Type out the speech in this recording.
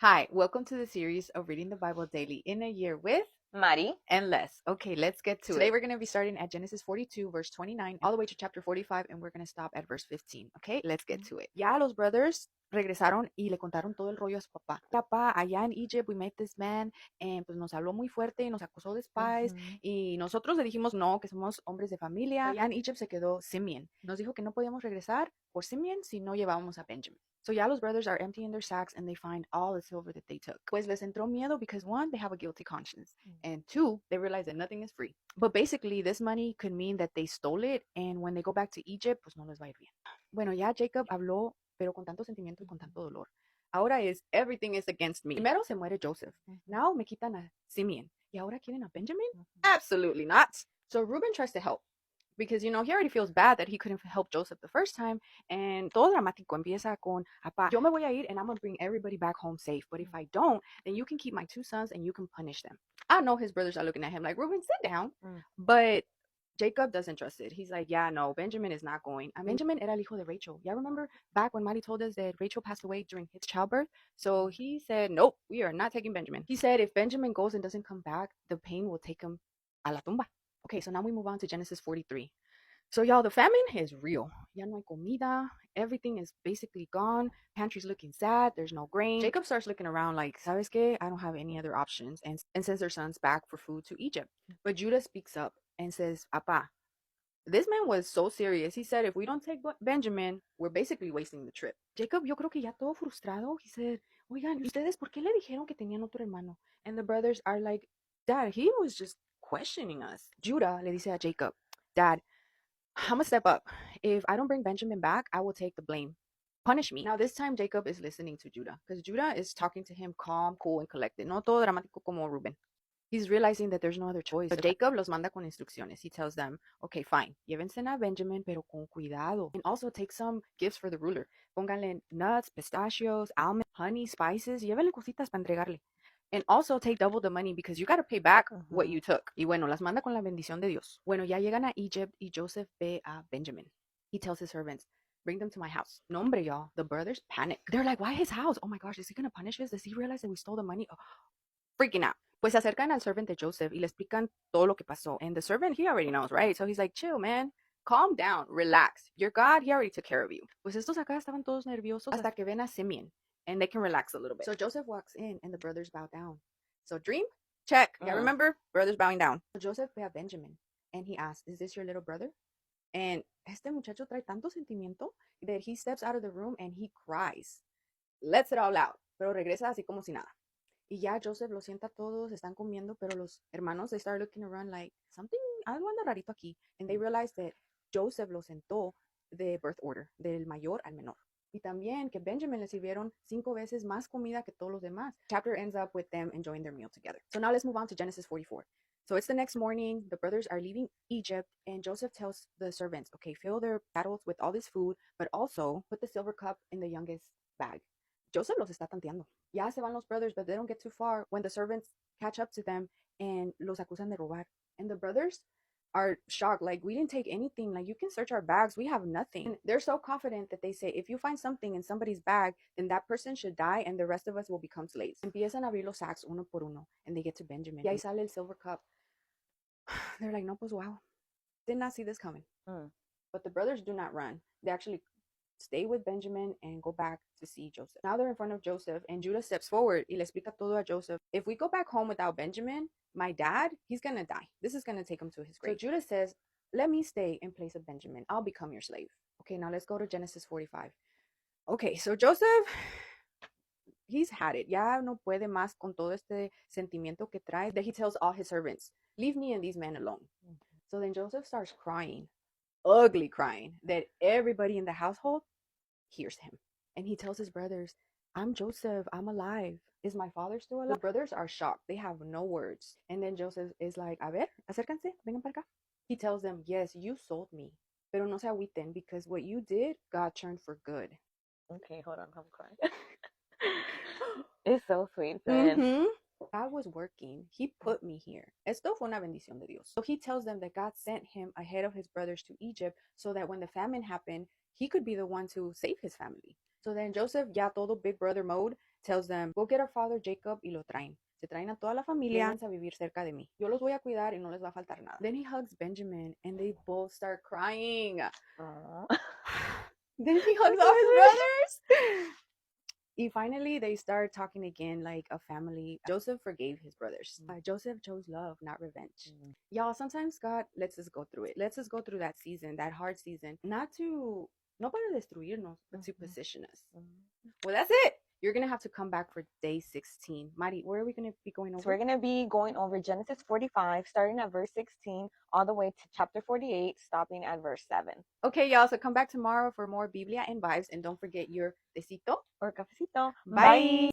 Hi, welcome to the series of reading the Bible daily in a year with Mari. and less. Okay, let's get to it. Today we're going to be starting at Genesis 42, verse 29, all the way to chapter 45, and we're going to stop at verse 15. Okay, let's get to it. Ya los brothers regresaron y le contaron todo el rollo a su papá. Papá, allá en Egypt we met this man, and pues nos habló muy fuerte y nos acusó de spies, y nosotros le dijimos no, que somos hombres de familia. Allá en Egypt se quedó Simeon. Nos dijo que no podíamos regresar por Simeon si no llevábamos a Benjamin. So ya los brothers are emptying their sacks and they find all the silver that they took. Pues les entró miedo because one, they have a guilty conscience, and two, they realize that nothing is free. But basically, this money could mean that they stole it, and when they go back to Egypt, pues no les va a ir bien. Bueno, ya Jacob habló, pero con tanto sentimiento y con tanto dolor. Ahora es, everything is against me. Primero se muere Joseph. Now me quitan a Simeon. ¿Y ahora quieren a Benjamin? Absolutely not. So Reuben tries to help, because, he already feels bad that he couldn't help Joseph the first time. And todo dramático empieza con, Apa, yo me voy a ir and I'm going to bring everybody back home safe. But if I don't, then you can keep my two sons and you can punish them. I know his brothers are looking at him like, Reuben, sit down. But Jacob doesn't trust it. He's like, yeah, no, Benjamin is not going. Benjamin era el hijo de Rachel. Yeah, remember back when Mari told us that Rachel passed away during his childbirth? So he said, nope, we are not taking Benjamin. He said if Benjamin goes and doesn't come back, the pain will take him a la tumba. Okay, so now we move on to Genesis 43. So y'all, the famine is real. Ya no hay comida. Everything is basically gone. Pantry's looking sad. There's no grain. Jacob starts looking around like, ¿sabes qué? I don't have any other options, and sends their sons back for food to Egypt. But Judah speaks up and says, Apa, this man was so serious. He said, if we don't take Benjamin, we're basically wasting the trip. Jacob, yo creo que ya todo frustrado, he said, oigan, ¿y ustedes por qué le dijeron que tenían otro hermano? And the brothers are like, Dad, he was just questioning us. Judah le dice a Jacob, Dad, I'm gonna step up. If I don't bring Benjamin back, I will take the blame. Punish me. Now, this time, Jacob is listening to Judah, because Judah is talking to him calm, cool, and collected. No todo dramático como Reuben. He's realizing that there's no other choice. So Jacob los manda con instrucciones. He tells them, okay, fine, llévense a Benjamin, pero con cuidado. And also take some gifts for the ruler. Pónganle nuts, pistachios, almonds, honey, spices. Llévenle cositas para entregarle. And also take double the money because you got to pay back what you took. Y bueno, las manda con la bendición de Dios. Bueno, ya llegan a Egypt y Joseph ve a Benjamin. He tells his servants, bring them to my house. No, hombre, y'all. The brothers panic. They're like, why his house? Oh my gosh, is he going to punish us? Does he realize that we stole the money? Oh, freaking out. Pues se acercan al servant de Joseph y le explican todo lo que pasó. And the servant, he already knows, right? So he's like, chill, man. Calm down, relax. Your God, he already took care of you. Pues estos acá estaban todos nerviosos hasta que ven a Simeon, and they can relax a little bit. So Joseph walks in and the brothers bow down. So dream? Check. Yeah, remember? Brothers bowing down. So Joseph ve a Benjamin and he asks, is this your little brother? And este muchacho trae tanto sentimiento that he steps out of the room and he cries. Lets it all out. Pero regresa así como si nada. Y ya Joseph lo sienta a todos, están comiendo, pero los hermanos, they start looking around like, something, algo anda rarito aquí. And they realize that Joseph lo sentó de birth order, del mayor al menor. Y también que Benjamin le sirvieron 5 veces más comida que todos los demás. Chapter ends up with them enjoying their meal together. So now let's move on to Genesis 44. So it's the next morning, the brothers are leaving Egypt, and Joseph tells the servants, okay, fill their saddles with all this food, but also put the silver cup in the youngest bag. Joseph los está tanteando. Ya se van los brothers, but they don't get too far when the servants catch up to them and los acusan de robar. And the brothers are shocked, like, we didn't take anything. Like, you can search our bags. We have nothing. And they're so confident that they say, if you find something in somebody's bag, then that person should die and the rest of us will become slaves. Empiezan a abrir los sacks uno por uno, and they get to Benjamin. Y ahí sale el silver cup. They're like, no, pues wow. Did not see this coming. But the brothers do not run. They actually stay with Benjamin and go back to see Joseph. Now they're in front of Joseph, and Judah steps forward y le explica todo a Joseph. If we go back home without Benjamin, my dad, he's gonna die. This is gonna take him to his grave. So Judah says, let me stay in place of Benjamin. I'll become your slave. Okay, now let's go to Genesis 45. Okay, so Joseph, he's had it. Ya no puede más con todo este sentimiento que trae, that he tells all his servants, leave me and these men alone. So then Joseph starts crying, ugly crying, that everybody in the household hears him. And he tells his brothers, I'm Joseph, I'm alive. Is my father still alive? The brothers are shocked. They have no words. And then Joseph is like, a ver, acércanse, vengan para acá. He tells them, yes, you sold me. Pero no se agüiten, because what you did, God turned for good. Okay, hold on, I'm crying. It's so sweet, man. God was working. He put me here. Esto fue una bendición de Dios. So he tells them that God sent him ahead of his brothers to Egypt so that when the famine happened, he could be the one to save his family. So then Joseph, ya todo big brother mode, tells them, go get our father Jacob y lo traen. Se traen a toda la familia, vénganse a vivir cerca de mí. Yo los voy a cuidar y no les va a faltar nada. Then he hugs Benjamin and they both start crying. Then he hugs all his brothers. And finally, they start talking again like a family. Joseph forgave his brothers. Joseph chose love, not revenge. Y'all, sometimes God lets us go through it. Lets us go through that season, that hard season, not para destruirnos, but to position us. Well, that's it. You're going to have to come back for day 16. Mari, where are we going to be going over? So we're going to be going over Genesis 45, starting at verse 16, all the way to chapter 48, stopping at verse 7. Okay, y'all. So come back tomorrow for more Biblia and vibes. And don't forget your tecito or cafecito. Bye.